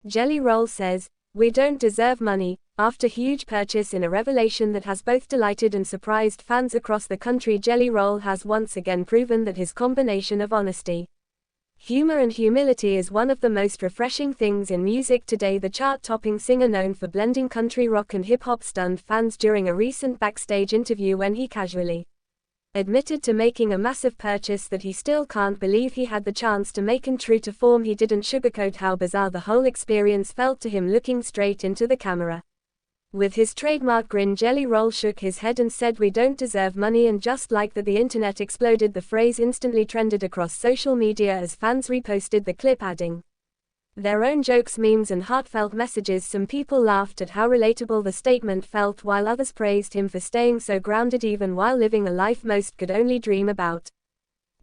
Jelly Roll says, "We don't deserve money." After huge purchase in a revelation that has both delighted and surprised fans across the country, Jelly Roll has once again proven that his combination of honesty, humor and humility is one of the most refreshing things in music today. The chart-topping singer, known for blending country rock and hip-hop, stunned fans during a recent backstage interview when he casually admitted to making a massive purchase that he still can't believe he had the chance to make, and true to form, he didn't sugarcoat how bizarre the whole experience felt to him. Looking straight into the camera with his trademark grin, Jelly Roll shook his head and said, "We don't deserve money," and just like that, the internet exploded. The phrase instantly trended across social media as fans reposted the clip, adding their own jokes, memes and heartfelt messages. Some people laughed at how relatable the statement felt, while others praised him for staying so grounded even while living a life most could only dream about.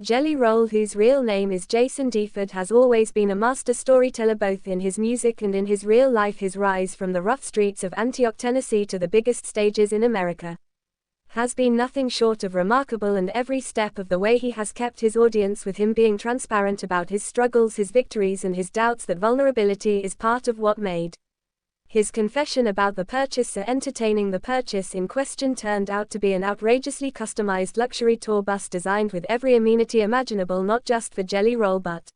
Jelly Roll, whose real name is Jason Deford, has always been a master storyteller both in his music and in his real life. His rise from the rough streets of Antioch, Tennessee to the biggest stages in America has been nothing short of remarkable, and every step of the way he has kept his audience with him, being transparent about his struggles, his victories and his doubts. That vulnerability is part of what made his confession about the purchase so entertaining. The purchase in question turned out to be an outrageously customized luxury tour bus designed with every amenity imaginable, not just for Jelly Roll but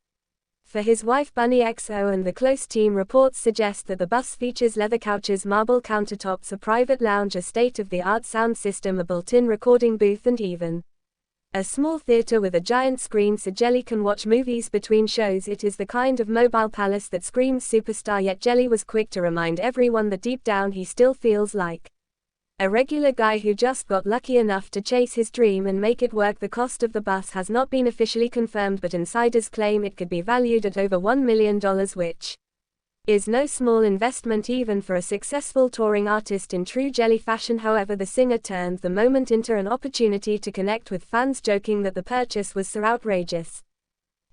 for his wife Bunny XO and the close team. Reports suggest that the bus features leather couches, marble countertops, a private lounge, a state-of-the-art sound system, a built-in recording booth and even a small theater with a giant screen so Jelly can watch movies between shows. It is the kind of mobile palace that screams superstar, yet Jelly was quick to remind everyone that deep down he still feels like a regular guy who just got lucky enough to chase his dream and make it work. The cost of the bus has not been officially confirmed, but insiders claim it could be valued at over $1 million, which is no small investment even for a successful touring artist in true Jelly fashion. However, the singer turned the moment into an opportunity to connect with fans, joking that the purchase was so outrageous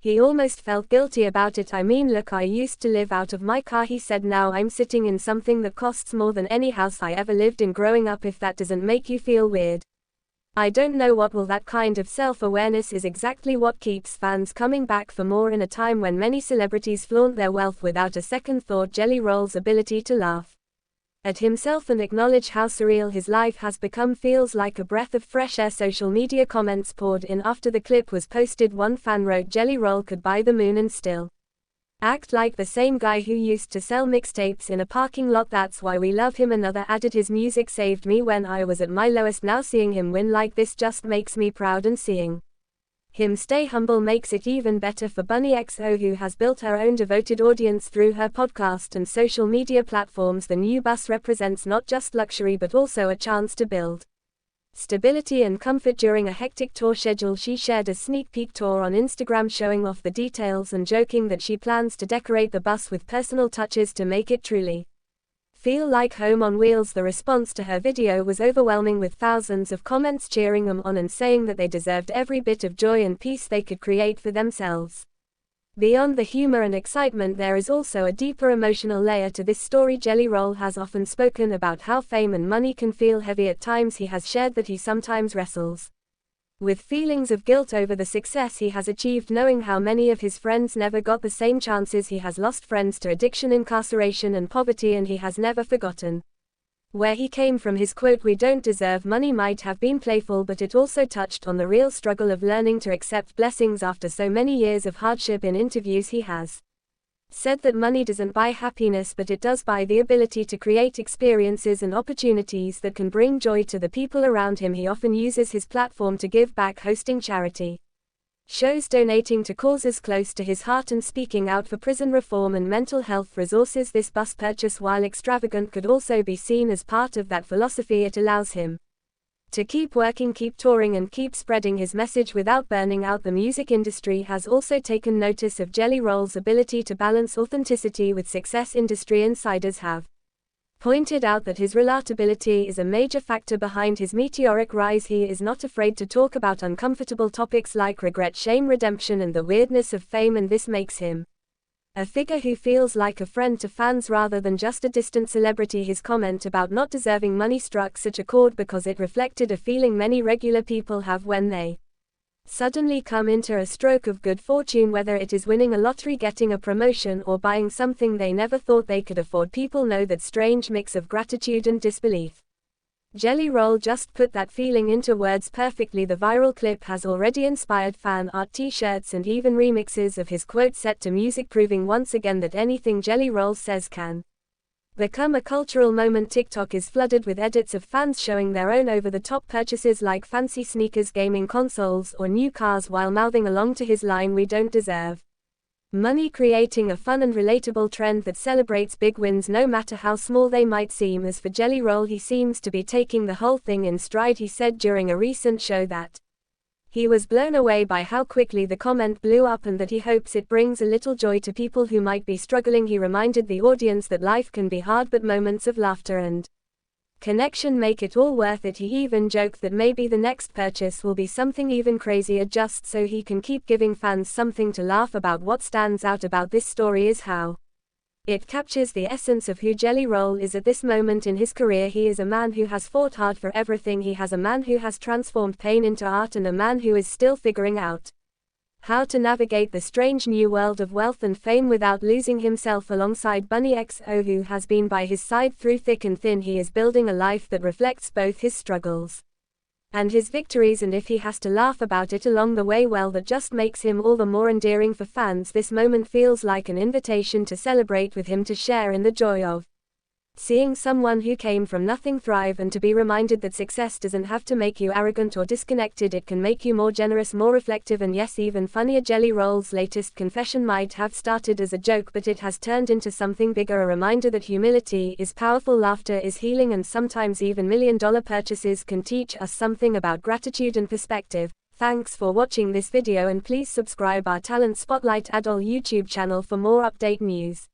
he almost felt guilty about it. "I mean, look, I used to live out of my car," he said. "Now I'm sitting in something that costs more than any house I ever lived in growing up. If that doesn't make you feel weird, I don't know what will." That kind of self-awareness is exactly what keeps fans coming back for more in a time when many celebrities flaunt their wealth without a second thought. Jelly Roll's ability to laugh at himself and acknowledge how surreal his life has become feels like a breath of fresh air. Social media comments poured in after the clip was posted. One fan wrote, "Jelly Roll could buy the moon and still act like the same guy who used to sell mixtapes in a parking lot. That's why we love him." Another added, "His music saved me when I was at my lowest. Now seeing him win like this just makes me proud, and seeing him stay humble makes it even better." For Bunny XO, who has built her own devoted audience through her podcast and social media platforms, the new bus represents not just luxury but also a chance to build stability and comfort during a hectic tour schedule. She shared a sneak peek tour on Instagram, showing off the details and joking that she plans to decorate the bus with personal touches to make it truly feel like home on wheels. The response to her video was overwhelming, with thousands of comments cheering them on and saying that they deserved every bit of joy and peace they could create for themselves. Beyond the humor and excitement, there is also a deeper emotional layer to this story. Jelly Roll has often spoken about how fame and money can feel heavy at times. He has shared that he sometimes wrestles with feelings of guilt over the success he has achieved, knowing how many of his friends never got the same chances. He has lost friends to addiction, incarceration and poverty, and he has never forgotten where he came from. His quote, "We don't deserve money," might have been playful, but it also touched on the real struggle of learning to accept blessings after so many years of hardship. In interviews, he has said that money doesn't buy happiness, but it does buy the ability to create experiences and opportunities that can bring joy to the people around him. He often uses his platform to give back, hosting charity shows, donating to causes close to his heart, and speaking out for prison reform and mental health resources. This bus purchase, while extravagant, could also be seen as part of that philosophy. It allows him to keep working, keep touring, and keep spreading his message without burning out. The music industry has also taken notice of Jelly Roll's ability to balance authenticity with success. Industry insiders have pointed out that his relatability is a major factor behind his meteoric rise. He is not afraid to talk about uncomfortable topics like regret, shame, redemption, and the weirdness of fame, and this makes him a figure who feels like a friend to fans rather than just a distant celebrity. His comment about not deserving money struck such a chord because it reflected a feeling many regular people have when they suddenly come into a stroke of good fortune, whether it is winning a lottery, getting a promotion, or buying something they never thought they could afford. People know that strange mix of gratitude and disbelief. Jelly Roll just put that feeling into words perfectly. The viral clip has already inspired fan art, t-shirts, and even remixes of his quote set to music, proving once again that anything Jelly Roll says can become a cultural moment. TikTok is flooded with edits of fans showing their own over-the-top purchases like fancy sneakers, gaming consoles, or new cars while mouthing along to his line, "We don't deserve money," creating a fun and relatable trend that celebrates big wins no matter how small they might seem. As for Jelly Roll, he seems to be taking the whole thing in stride. He said during a recent show that he was blown away by how quickly the comment blew up and that he hopes it brings a little joy to people who might be struggling. He reminded the audience that life can be hard, but moments of laughter and connection make it all worth it. He even joked that maybe the next purchase will be something even crazier just so he can keep giving fans something to laugh about. What stands out about this story is how it captures the essence of who Jelly Roll is at this moment in his career. He is a man who has fought hard for everything he has, a man who has transformed pain into art, and a man who is still figuring out how to navigate the strange new world of wealth and fame without losing himself. Alongside Bunny XO, who has been by his side through thick and thin, he is building a life that reflects both his struggles and his victories, and if he has to laugh about it along the way, well, that just makes him all the more endearing for fans. This moment feels like an invitation to celebrate with him, to share in the joy of seeing someone who came from nothing thrive, and to be reminded that success doesn't have to make you arrogant or disconnected. It can make you more generous, more reflective, and yes, even funnier. Jelly Roll's latest confession might have started as a joke, but it has turned into something bigger, a reminder that humility is powerful, laughter is healing, and sometimes even million-dollar purchases can teach us something about gratitude and perspective. Thanks for watching this video, and please subscribe our Talent Spotlight Adol YouTube channel for more update news.